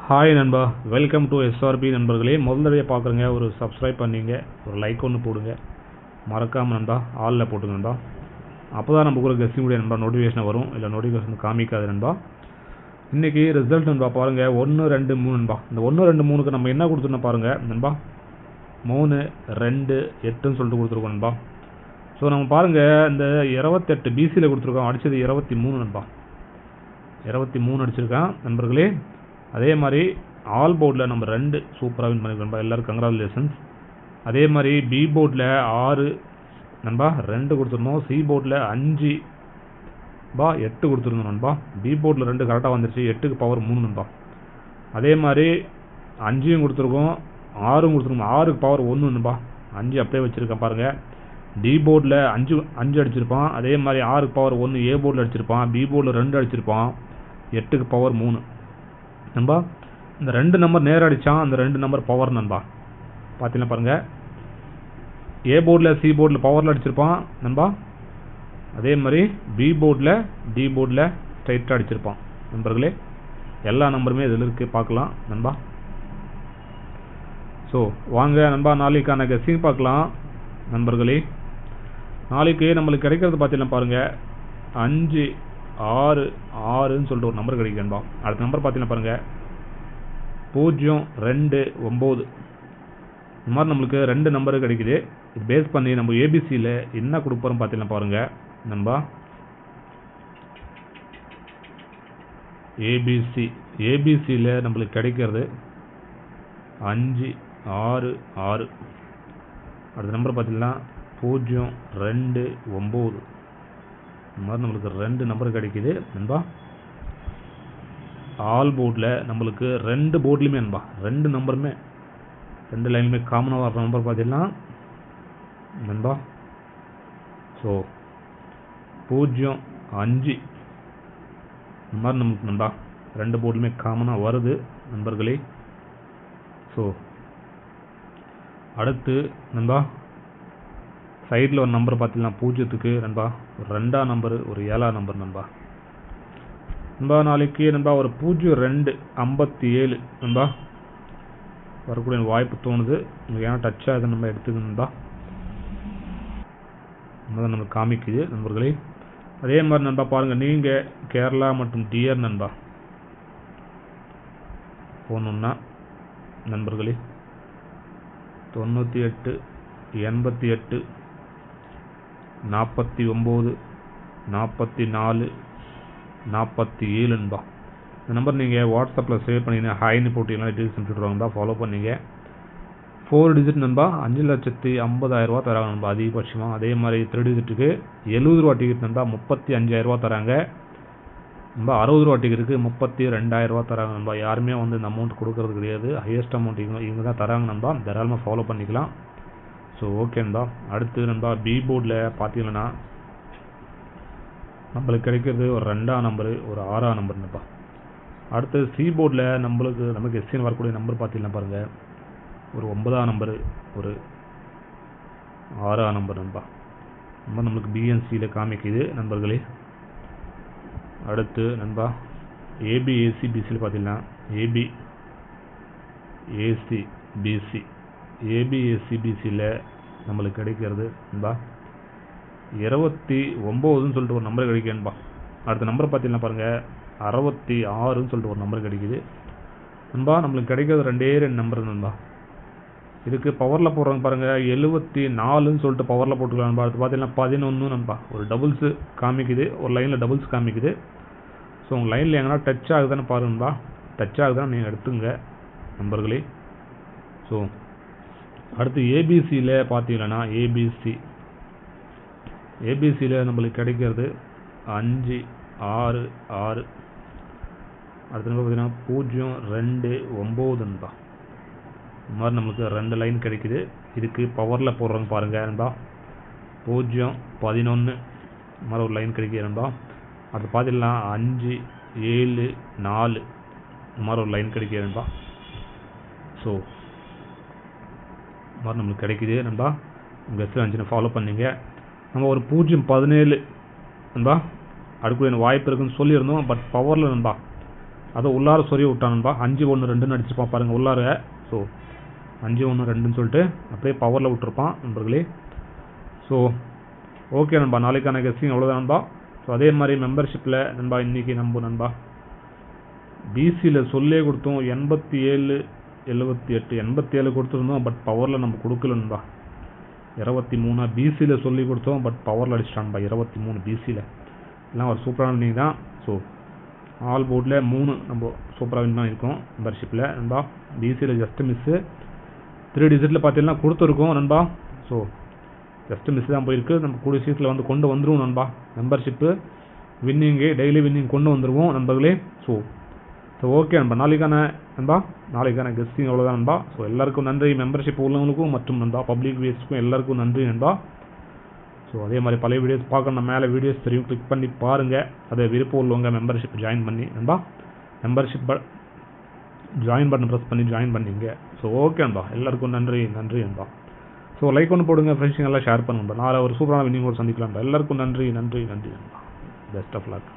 Hi நண்பா, welcome to SRP நண்பர்களே. முதல் தடவை பார்க்குறங்க, ஒரு சப்ஸ்கிரைப் பண்ணிங்க, ஒரு லைக் ஒன்று போடுங்க, மறக்காமல் நண்பா ஆளில் போட்டுங்க நண்பா. அப்போ தான் நம்ம கூட கெஸ்டிங் கூட நண்பா நோட்டிஃபிகேஷன் வரும், இல்லை நோட்டிஃபிகேஷன் காமிக்காது நண்பா. இன்றைக்கி ரிசல்ட் நண்பா பாருங்கள், 1 2 3 நண்பா. இந்த 1 2 3க்கு நம்ம என்ன கொடுத்துருந்தோம் பாருங்கள் நண்பா, 3 2 8ன்னு சொல்லிட்டு கொடுத்துருக்கோம் நண்பா. ஸோ நம்ம பாருங்கள், இந்த 28 பிசியில் கொடுத்துருக்கோம், அடித்தது 23 நண்பா. 23 அடிச்சிருக்கான் நண்பர்களே. அதே மாதிரி ஆல் போர்டில் நம்ம 2 சூப்பராக வின் பண்ணியிருக்கோம் எல்லோரும், கங்க்ராச்சுலேஷன்ஸ். அதே மாதிரி பி போர்டில் 6 நண்பா 2 கொடுத்துருந்தோம். சி போர்டில் 5 8 கொடுத்துருந்தோம் நண்பா. பி போர்டில் 2 கரெக்டாக வந்துருச்சு, 8க்கு பவர் 3 நண்பா. அதே மாதிரி 5யும் கொடுத்துருக்கோம், 6ம் கொடுத்துருக்கோம், 6க்கு பவர் 1 நண்பா. 5 அப்படியே வச்சுருக்கேன் பாருங்கள். டி போர்டில் 5 அடிச்சிருப்பான். அதே மாதிரி 6க்கு பவர் 1 ஏ போர்டில் அடிச்சிருப்பான். பி போர்டில் 2 அடிச்சிருப்பான், 8க்கு பவர் 3 நண்பா. இந்த 2 நம்பர் நேரம் அடித்தான், அந்த 2 நம்பர் பவர் நண்பா. பார்த்தீங்கன்னா பாருங்கள், ஏ போர்டில் சி போர்டில் பவரில் அடிச்சிருப்பான் நண்பா. அதே மாதிரி பி போர்டில் டி போர்டில் ஸ்ட்ரைட்டாக அடிச்சிருப்பான் நண்பர்களே. எல்லா நம்பருமே இதில் இருக்குது, பார்க்கலாம் நண்பா. ஸோ வாங்க நண்பா, நாளைக்கான கெஸ்ஸிங் பார்க்கலாம் நண்பர்களே. நாளைக்கு நம்மளுக்கு கிடைக்கிறது பார்த்தீங்கன்னா பாருங்கள், 5 6 6ன்னு சொல்லிட்டு ஒரு நம்பர் கிடைக்கும் நண்பா. அடுத்த நம்பர் பார்த்தீங்கன்னா பாருங்கள் 0 2 9. இந்த மாதிரி நம்மளுக்கு 2 நம்பரு கிடைக்குது. இது பேஸ் பண்ணி நம்ம ஏபிசியில் என்ன கொடுப்போம் பார்த்தீங்கன்னா பாருங்கள் நண்பா. ஏபிசியில் நம்மளுக்கு கிடைக்கிறது 5 6 6. அடுத்த நம்பர் பார்த்தீங்கன்னா 0 2 9. இந்த மாதிரி நம்மளுக்கு 2 நம்பர் கிடைக்குது நண்பா. ஆல் போர்டில் நம்மளுக்கு 2 போர்ட்லையுமே நண்பா 2 நம்பருமே 2 லைனுமே காமனாக வர நம்பர் பார்த்தீங்கன்னா நண்பா. ஸோ 0 5 இந்த மாதிரி நமக்கு நண்பா 2 போர்ட்லையுமே காமனாக வருது நண்பர்களே. ஸோ அடுத்து நண்பா சைடில் ஒரு நம்பர் பார்த்தீங்கன்னா 0க்கு நண்பா ஒரு 2ஆம் நம்பரு, ஒரு 7ஆம் நம்பர் நண்பா. நண்பா நாளைக்கு நண்பா ஒரு 0 2 57 நண்பா வரக்கூடிய வாய்ப்பு தோணுது. உங்களுக்கு ஏன்னா டச் ஆகுது, நம்ம எடுத்துக்கணும் நண்பா. நம்ம காமிக்குது நண்பர்களே. அதே மாதிரி நண்பா பாருங்கள், நீங்கள் கேரளா மற்றும் டிஆர் நண்பா போகணுன்னா நண்பர்களே 98 88 49 44 47 நண்பா. இந்த நம்பர் நீங்கள் வாட்ஸ்அப்பில் சேவ் பண்ணிங்கன்னா ஹைன்னு போட்டிங்கன்னா டீட்டெயில்ஸ் அனுப்பிச்சுட்ருவாங்க, ஃபாலோ பண்ணிங்க. 4 டிஜிட் நண்பா 5,50,000 தராங்க நண்பா அதிகபட்சமாக. அதே மாதிரி 3 டிஜிட்டுக்கு 70 ரூபா டிக்கெட் நண்பா 35,000 தராங்க நண்பா. 60 ரூபா டிக்கெட்டுக்கு 32,000 தராங்க நண்பா. யாருமே வந்து இந்த அமௌண்ட் கொடுக்கறது கிடையாது, ஹையஸ்ட் அமௌண்ட் இவங்க தான் தராங்க நண்பா. தாராளமாக ஃபாலோ பண்ணிக்கலாம். ஸோ ஓகே நண்பா. அடுத்து நண்பா பி போர்டில் பார்த்தீங்கன்னா நம்மளுக்கு கிடைக்கிறது ஒரு 2ஆம் நம்பரு, ஒரு 6ஆம் நம்பர் நண்பா. அடுத்து சி போர்டில் நமக்கு எஸ்சின்னு வரக்கூடிய நம்பர் பார்த்தீங்கன்னா பாருங்கள், ஒரு 9ஆம் நம்பரு, ஒரு 6ஆம் நம்பர் நண்பா. நம்பர் நம்மளுக்கு பிஎன்சியில் காமிக்குது நண்பர்களே. அடுத்து நண்பா ஏபி ஏசி பிசியில் பார்த்தீங்கன்னா ஏபி ஏசி பிசியில் நம்மளுக்கு கிடைக்கிறது நண்பா 29ன்னு சொல்லிட்டு ஒரு நம்பர் கிடைக்கும் நண்பா. அடுத்த நம்பர் பார்த்தீங்கன்னா பாருங்கள் 66ன்னு சொல்லிட்டு ஒரு நம்பர் கிடைக்குது நண்பா. நம்மளுக்கு கிடைக்கிறது 2 நம்பர் நண்பா. இதுக்கு பவரில் போடுறாங்க பாருங்கள் 74ன்னு சொல்லிட்டு பவரில் போட்டுக்கலாம் நண்பா. அடுத்து பார்த்தீங்கன்னா 11 நண்பா, ஒரு டபுள்ஸு காமிக்குது, ஒரு லைனில் டபுள்ஸ் காமிக்குது. ஸோ உங்கள் லைனில் எங்கன்னா டச் ஆகுதான்னு பாருங்க நண்பா. டச் ஆகுதான்னு நீங்கள் எடுத்துங்க நண்பர்களே. ஸோ அடுத்து ஏபிசியில் பார்த்தீங்கன்னா ஏபிசியில் நம்மளுக்கு கிடைக்கிறது 5 6 6. அடுத்த நம்பர் பார்த்தீங்கன்னா 0 2 9 நண்பா. இந்த மாதிரி நம்மளுக்கு 2 லைன் கிடைக்குது. இதுக்கு பவரில் போடுறாங்க பாருங்கள் நண்பா 0 11 இந்த மாதிரி ஒரு லைன் கிடைக்குது நண்பா. அது பார்த்தீங்கன்னா 5 7 4 இந்த மாதிரி ஒரு லைன் கிடைக்குது நண்பா. ஸோ இந்த மாதிரி நம்மளுக்கு கிடைக்குது நண்பா. உங்கள் எஸ்ஸில் இருந்துச்சுன்னு ஃபாலோ பண்ணிங்க. நம்ம ஒரு 0 17 நண்பா அடுக்கக்கூடிய வாய்ப்பு இருக்குன்னு சொல்லியிருந்தோம், பட் பவரில் நண்பா அதை உள்ளார சொறி விட்டான் நண்பா. 5-1-2 அடிச்சிருப்பான் பாருங்கள் உள்ளார. ஸோ 5-1-2 சொல்லிட்டு அப்படியே பவரில் விட்டுருப்பான் நண்பர்களே. ஸோ ஓகே நண்பா, நாளைக்கான கெஸ்ஸிங் அவ்வளோதான் நண்பா. ஸோ அதே மாதிரி மெம்பர்ஷிப்பில் நண்பா இன்றைக்கி நண்பா பிசியில் சொல்லே கொடுத்தோம் 87-78 கொடுத்துருந்தோம். பட் பவரில் நம்ம கொடுக்கல நண்பா. 23 பிசியில் சொல்லி கொடுத்தோம். பட் பவரில் அடிச்சிட்டான்பா 23 பிசியில். எல்லாம் ஒரு சூப்பரான வின்னிங் தான். ஸோ ஆல் போர்டில் 3 நம்ம சூப்பராக வின் பண்ணியிருக்கோம் மெம்பர்ஷிப்பில் நண்பா. பிசியில் ஜஸ்ட்டு மிஸ்ஸு 3 டிஜிட்டில் பார்த்தீங்கன்னா கொடுத்துருக்கோம் நண்பா. ஸோ ஜஸ்ட்டு மிஸ் தான் போயிருக்கு. நம்ம கூடிய சீட்டில் வந்து கொண்டு வந்துடுவோம் நண்பா. மெம்பர்ஷிப்பு வின்னிங்கு டெய்லி வின்னிங் கொண்டு வந்துடுவோம் நண்பர்களே. ஸோ ஓகே நண்பா, நாளைக்கான கெஸ்டிங் அவ்வளோதான் நண்பா. ஸோ எல்லாருக்கும் நன்றி, மெம்பர்ஷிப் உள்ளவங்களுக்கும் மற்றும் நண்பா பப்ளிக் வியூஸ்க்கும் எல்லாருக்கும் நன்றி நண்பா. ஸோ அதே மாதிரி பழைய வீடியோஸ் பார்க்கணும், மேலே வீடியோஸ் தெரியும், கிளிக் பண்ணி பாருங்கள். அதை விருப்பம் உள்ளவங்க மெம்பர்ஷிப் ஜாயின் பண்ணி நண்பா மெம்பர்ஷிப் ஜாயின் பட்டன் ப்ரெஸ் பண்ணி ஜாயின் பண்ணிங்க. ஸோ ஓகே நண்பா, எல்லாருக்கும் நன்றி நண்பா. ஸோ லைக் ஒன்று போடுங்க, ஃப்ரெண்ட்ஸுங்க எல்லாம் ஷேர் பண்ணுங்க. நாளை ஒரு சூப்பரான வின்னிங்கோடு சந்திக்கலாம். எல்லாருக்கும் நன்றி நண்பா. Best of luck.